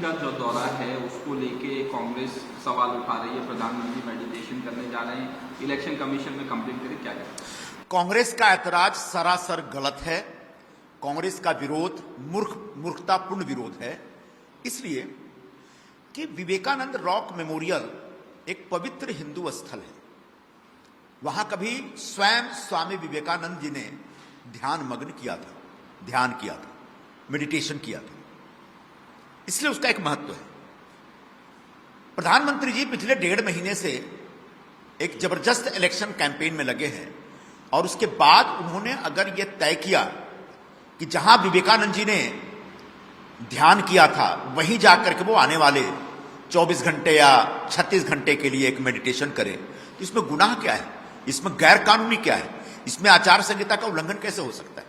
का जो दौरा है उसको लेके कांग्रेस सवाल उठा रही है। प्रधानमंत्री मेडिटेशन करने जा रहे हैं, इलेक्शन कमीशन में कंप्लेंट करें, क्या करें? कांग्रेस का ऐतराज सरासर गलत है। कांग्रेस का विरोध मूर्खतापूर्ण विरोध है, इसलिए कि विवेकानंद रॉक मेमोरियल एक पवित्र हिंदू स्थल है। वहां कभी स्वयं स्वामी विवेकानंद जी ने ध्यान किया था, मेडिटेशन किया था, इसलिए उसका एक महत्व है। प्रधानमंत्री जी पिछले 1.5 महीने से एक जबरदस्त इलेक्शन कैंपेन में लगे हैं और उसके बाद उन्होंने अगर यह तय किया कि जहां विवेकानंद जी ने ध्यान किया था वहीं जाकर के वो आने वाले 24 घंटे या 36 घंटे के लिए एक मेडिटेशन करें, तो इसमें गुनाह क्या है? इसमें गैर कानूनी क्या है? इसमें आचार संहिता का उल्लंघन कैसे हो सकता है?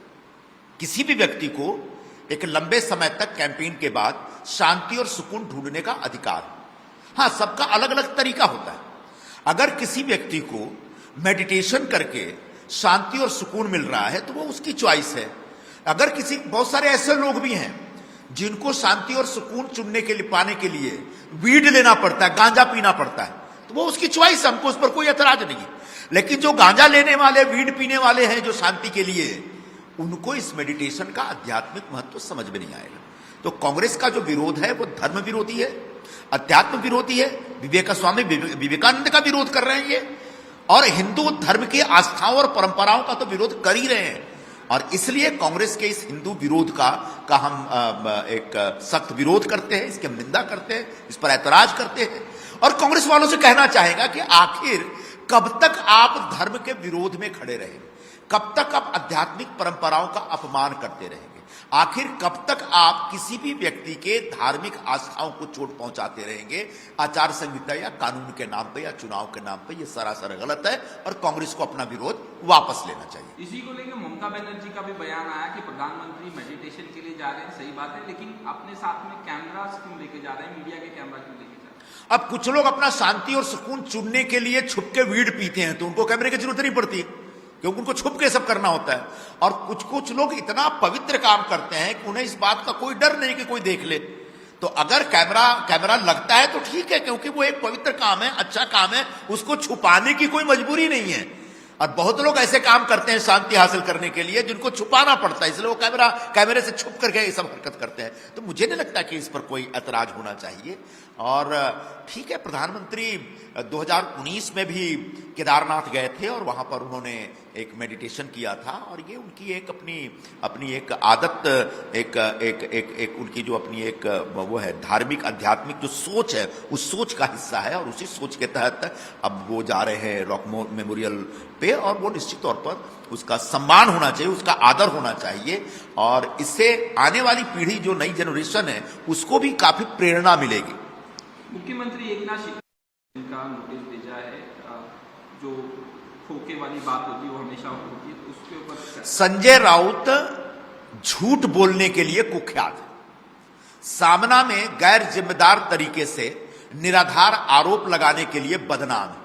किसी भी व्यक्ति को एक लंबे समय तक कैंपेन के बाद शांति और सुकून ढूंढने का अधिकार है। हां, सबका अलग अलग तरीका होता है। अगर किसी व्यक्ति को मेडिटेशन करके शांति और सुकून मिल रहा है तो वो उसकी चॉइस है। अगर बहुत सारे ऐसे लोग भी हैं जिनको शांति और सुकून चुनने के लिए पाने के लिए वीड लेना पड़ता है, गांजा पीना पड़ता है, तो वो उसकी चॉइस है, हमको उस पर कोई ऐतराज नहीं है। लेकिन जो गांजा लेने वाले, वीड पीने वाले हैं जो शांति के लिए, उनको इस मेडिटेशन का आध्यात्मिक महत्व समझ में नहीं आएगा। तो कांग्रेस का जो विरोध है वो धर्म विरोधी है, अध्यात्म विरोधी है। स्वामी विवेकानंद का विरोध कर रहे हैं ये, और हिंदू धर्म की आस्थाओं और परंपराओं का तो विरोध कर ही रहे हैं। और इसलिए कांग्रेस के इस हिंदू विरोध का हम एक सख्त विरोध करते हैं, इसकी हम निंदा करते हैं, इस पर ऐतराज करते हैं। और कांग्रेस वालों से कहना चाहेगा कि आखिर कब तक आप धर्म के विरोध में खड़े रहेंगे? कब तक आप आध्यात्मिक परंपराओं का अपमान करते रहेंगे? आखिर कब तक आप किसी भी व्यक्ति के धार्मिक आस्थाओं को चोट पहुंचाते रहेंगे आचार संहिता या कानून के नाम पे या चुनाव के नाम पे? यह सरासर गलत है और कांग्रेस को अपना विरोध वापस लेना चाहिए। इसी को लेकर ममता बनर्जी का भी बयान आया कि प्रधानमंत्री मेडिटेशन के लिए जा रहे हैं, सही बात है, लेकिन अपने साथ में कैमरा क्यों लेके जा रहे हैं, मीडिया के कैमरा क्यों लेके जा रहे हैं? अब कुछ लोग अपना शांति और सुकून चुनने के लिए छुप के वीड पीते हैं, तो उनको कैमरे की जरूरत नहीं पड़ती है, क्योंकि उनको छुप के सब करना होता है। और कुछ लोग इतना पवित्र काम करते हैं कि उन्हें इस बात का कोई डर नहीं कि कोई देख ले। तो अगर कैमरा लगता है तो ठीक है, क्योंकि वो एक पवित्र काम है, अच्छा काम है, उसको छुपाने की कोई मजबूरी नहीं है। और बहुत लोग ऐसे काम करते हैं शांति हासिल करने के लिए जिनको छुपाना पड़ता है, इसलिए वो कैमरे से छुप करके ये सब हरकत करते हैं। तो मुझे नहीं लगता कि इस पर कोई ऐतराज होना चाहिए। और ठीक है, प्रधानमंत्री 2019 में भी केदारनाथ गए थे और वहां पर उन्होंने एक मेडिटेशन किया था, और ये उनकी एक अपनी एक आदत, एक उनकी जो अपनी एक वो है धार्मिक आध्यात्मिक जो सोच है, उस सोच का हिस्सा है। और उसी सोच के तहत अब वो जा रहे हैं रॉक मेमोरियल पे, और वो निश्चित तौर पर उसका सम्मान होना चाहिए, उसका आदर होना चाहिए, और इससे आने वाली पीढ़ी जो नई जनरेशन है उसको भी काफी प्रेरणा मिलेगी। मुख्यमंत्री एकनाथ शिंदे का नोटिस भेजा है, जो खोखे वाली बात होती है वो हमेशा होती है, तो उसके ऊपर संजय राउत झूठ बोलने के लिए कुख्यात है। सामना में गैर जिम्मेदार तरीके से निराधार आरोप लगाने के लिए बदनाम है,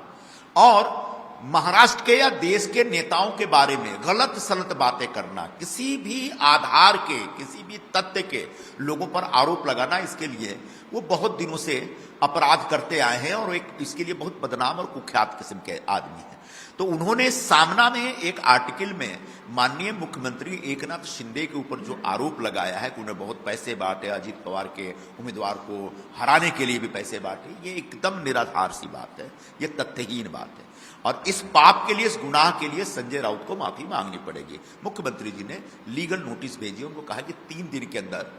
और महाराष्ट्र के या देश के नेताओं के बारे में गलत सलत बातें करना, किसी भी आधार के, किसी भी तथ्य के लोगों पर आरोप लगाना, इसके लिए वो बहुत दिनों से अपराध करते आए हैं और इसके लिए बहुत बदनाम और कुख्यात किस्म के आदमी हैं। तो उन्होंने सामना में एक आर्टिकल में माननीय मुख्यमंत्री एकनाथ शिंदे के ऊपर जो आरोप लगाया है कि उन्हें बहुत पैसे बांटे, अजीत पवार के उम्मीदवार को हराने के लिए भी पैसे बांटे, ये एकदम निराधार सी बात है, ये तथ्यहीन बात है। और इस पाप के लिए, इस गुनाह के लिए संजय राउत को माफी मांगनी पड़ेगी। मुख्यमंत्री जी ने लीगल नोटिस भेजी, उनको कहा कि 3 दिन के अंदर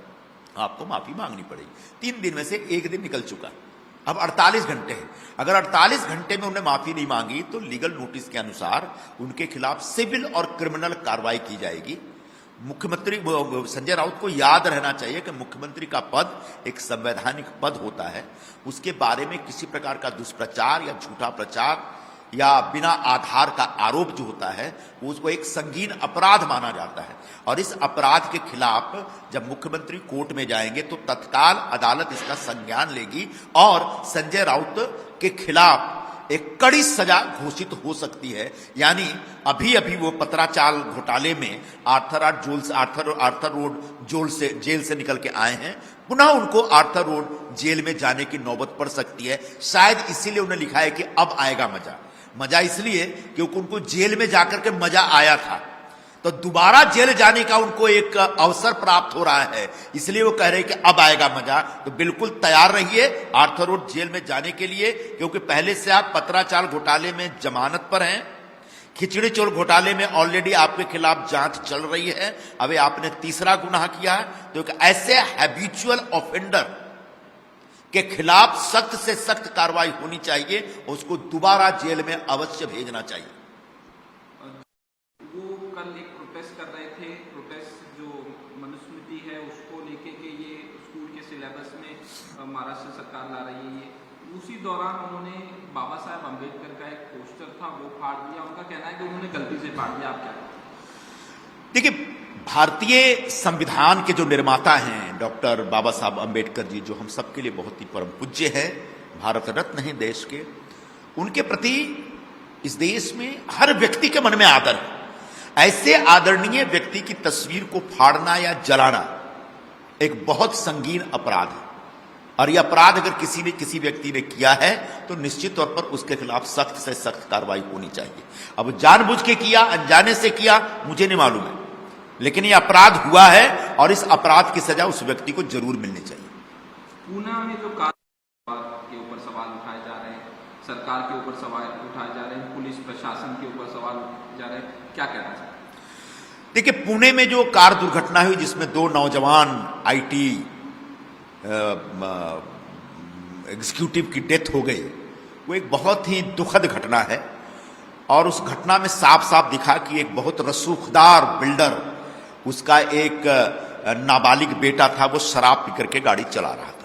आपको माफी मांगनी पड़ेगी। 3 दिन में से 1 दिन निकल चुका है, अब 48 घंटे हैं। अगर 48 घंटे में उन्हें माफी नहीं मांगी तो लीगल नोटिस के अनुसार उनके खिलाफ सिविल और क्रिमिनल कार्रवाई की जाएगी। मुख्यमंत्री संजय राउत को याद रहना चाहिए कि मुख्यमंत्री का पद एक संवैधानिक पद होता है, उसके बारे में किसी प्रकार का दुष्प्रचार या झूठा प्रचार या बिना आधार का आरोप जो होता है उसको एक संगीन अपराध माना जाता है। और इस अपराध के खिलाफ जब मुख्यमंत्री कोर्ट में जाएंगे तो तत्काल अदालत इसका संज्ञान लेगी और संजय राउत के खिलाफ एक कड़ी सजा घोषित हो सकती है। यानी अभी वो पत्राचाल घोटाले में आर्थर रोड जेल से निकल के आए हैं, पुनः उनको आर्थर रोड जेल में जाने की नौबत पड़ सकती है। शायद इसीलिए उन्हें लिखा है कि अब आएगा मजा। मजा इसलिए क्योंकि उनको जेल में जाकर के मजा आया था, तो दोबारा जेल जाने का उनको एक अवसर प्राप्त हो रहा है, इसलिए वो कह रहे हैं कि अब आएगा मजा। तो बिल्कुल तैयार रहिए आर्थर रोड जेल में जाने के लिए, क्योंकि पहले से आप पत्राचार घोटाले में जमानत पर हैं, खिचड़ी चोर घोटाले में ऑलरेडी आपके खिलाफ जांच चल रही है, अभी आपने तीसरा गुनाह किया है। तो ऐसे हैबिचुअल ऑफेंडर के खिलाफ सख्त से सख्त कार्रवाई होनी चाहिए, उसको दोबारा जेल में अवश्य भेजना चाहिए। वो कल एक प्रोटेस्ट कर रहे थे, प्रोटेस्ट जो मनुस्मृति है उसको लेके कि ये स्कूल के सिलेबस में महाराष्ट्र सरकार ला रही है। ये उसी दौरान उन्होंने बाबा साहेब अम्बेडकर का एक पोस्टर था वो फाड़ दिया। उनका कहना है कि उन्होंने गलती से फाड़ दिया। आप क्या देखिए, भारतीय संविधान के जो निर्माता हैं डॉक्टर बाबा साहब अम्बेडकर जी, जो हम सबके लिए बहुत ही परम पूज्य है, भारत रत्न है देश के, उनके प्रति इस देश में हर व्यक्ति के मन में आदर है। ऐसे आदरणीय व्यक्ति की तस्वीर को फाड़ना या जलाना एक बहुत संगीन अपराध है, और यह अपराध अगर किसी व्यक्ति ने किया है तो निश्चित तौर पर उसके खिलाफ सख्त से सख्त कार्रवाई होनी चाहिए। अब जानबूझ के किया, अनजाने से किया, मुझे नहीं मालूम है, लेकिन यह अपराध हुआ है और इस अपराध की सजा उस व्यक्ति को जरूर मिलनी चाहिए। पूना में जो कार के ऊपर सवाल उठाए जा रहे हैं, सरकार के ऊपर सवाल उठाए जा रहे हैं, पुलिस प्रशासन के ऊपर सवाल उठाए जा रहे हैं, क्या कहना चाहिए? देखिए, पुणे में जो कार दुर्घटना हुई जिसमें 2 नौजवान आईटी एग्जीक्यूटिव की डेथ हो गई, वो एक बहुत ही दुखद घटना है। और उस घटना में साफ साफ दिखा कि एक बहुत रसूखदार बिल्डर, उसका एक नाबालिग बेटा था, वो शराब पी करके गाड़ी चला रहा था।